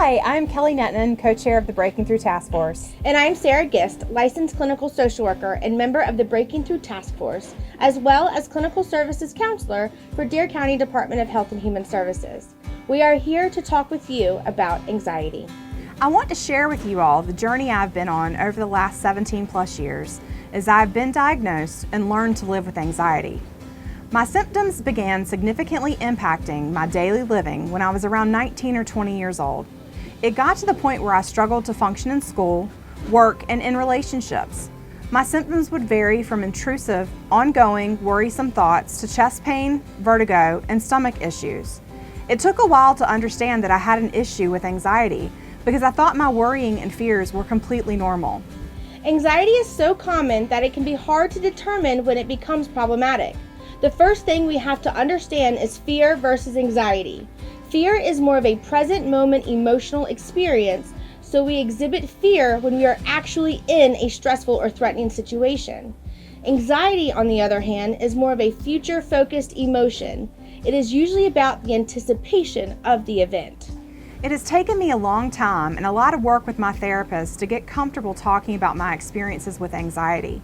Hi, I'm Kelly Netton, co-chair of the Breaking Through Task Force. And I'm Sarah Gist, licensed clinical social worker and member of the Breaking Through Task Force, as well as clinical services counselor for Dare County Department of Health and Human Services. We are here to talk with you about anxiety. I want to share with you all the journey I've been on over the last 17 plus years as I've been diagnosed and learned to live with anxiety. My symptoms began significantly impacting my daily living when I was around 19 or 20 years old. It got to the point where I struggled to function in school, work, and in relationships. My symptoms would vary from intrusive, ongoing, worrisome thoughts to chest pain, vertigo, and stomach issues. It took a while to understand that I had an issue with anxiety because I thought my worrying and fears were completely normal. Anxiety is so common that it can be hard to determine when it becomes problematic. The first thing we have to understand is fear versus anxiety. Fear is more of a present moment emotional experience, so we exhibit fear when we are actually in a stressful or threatening situation. Anxiety, on the other hand, is more of a future-focused emotion. It is usually about the anticipation of the event. It has taken me a long time and a lot of work with my therapist to get comfortable talking about my experiences with anxiety.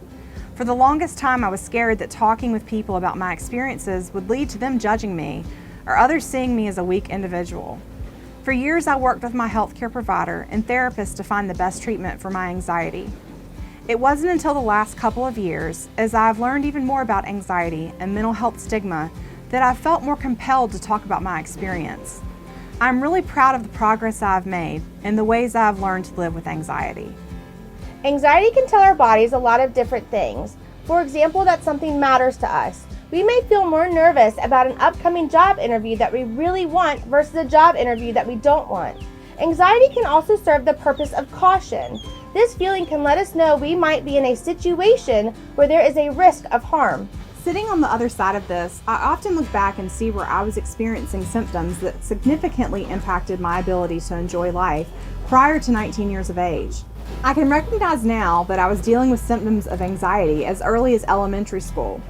For the longest time, I was scared that talking with people about my experiences would lead to them judging me or others seeing me as a weak individual. For years, I worked with my healthcare provider and therapist to find the best treatment for my anxiety. It wasn't until the last couple of years, as I've learned even more about anxiety and mental health stigma, that I felt more compelled to talk about my experience. I'm really proud of the progress I've made and the ways I've learned to live with anxiety. Anxiety can tell our bodies a lot of different things. For example, that something matters to us. We may feel more nervous about an upcoming job interview that we really want versus a job interview that we don't want. Anxiety can also serve the purpose of caution. This feeling can let us know we might be in a situation where there is a risk of harm. Sitting on the other side of this, I often look back and see where I was experiencing symptoms that significantly impacted my ability to enjoy life prior to 19 years of age. I can recognize now that I was dealing with symptoms of anxiety as early as elementary school.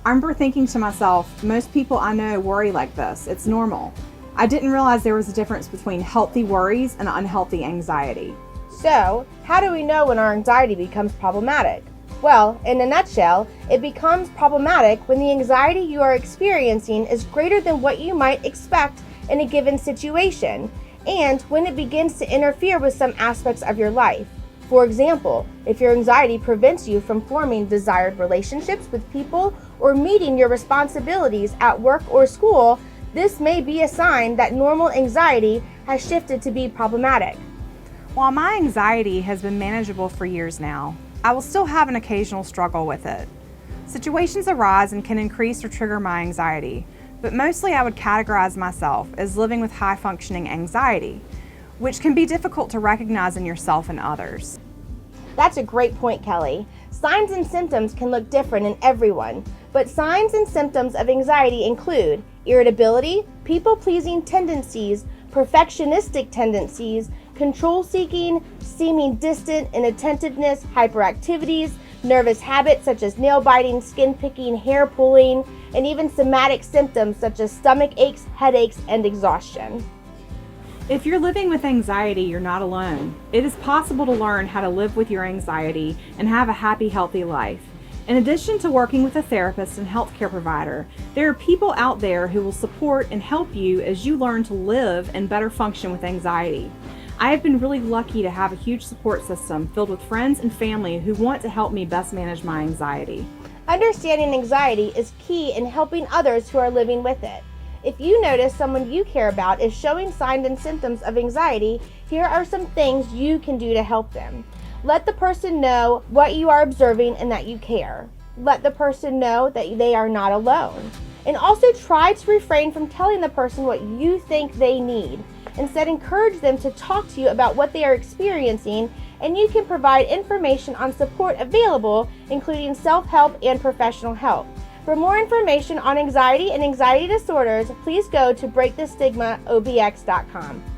I remember thinking to myself, most people I know worry like this, it's normal. I didn't realize there was a difference between healthy worries and unhealthy anxiety. So, how do we know when our anxiety becomes problematic? Well, in a nutshell, it becomes problematic when the anxiety you are experiencing is greater than what you might expect in a given situation, and when it begins to interfere with some aspects of your life. For example, if your anxiety prevents you from forming desired relationships with people or meeting your responsibilities at work or school, this may be a sign that normal anxiety has shifted to be problematic. While my anxiety has been manageable for years now, I will still have an occasional struggle with it. Situations arise and can increase or trigger my anxiety, but mostly I would categorize myself as living with high-functioning anxiety, which can be difficult to recognize in yourself and others. That's a great point, Kelly. Signs and symptoms can look different in everyone, but signs and symptoms of anxiety include irritability, people-pleasing tendencies, perfectionistic tendencies, control-seeking, seeming distant, inattentiveness, hyperactivities, nervous habits such as nail-biting, skin-picking, hair-pulling, and even somatic symptoms such as stomach aches, headaches, and exhaustion. If you're living with anxiety, you're not alone. It is possible to learn how to live with your anxiety and have a happy, healthy life. In addition to working with a therapist and healthcare provider, there are people out there who will support and help you as you learn to live and better function with anxiety. I have been really lucky to have a huge support system filled with friends and family who want to help me best manage my anxiety. Understanding anxiety is key in helping others who are living with it. If you notice someone you care about is showing signs and symptoms of anxiety, here are some things you can do to help them. Let the person know what you are observing and that you care. Let the person know that they are not alone. And also try to refrain from telling the person what you think they need. Instead, encourage them to talk to you about what they are experiencing, and you can provide information on support available, including self-help and professional help. For more information on anxiety and anxiety disorders, please go to breakthestigmaobx.com.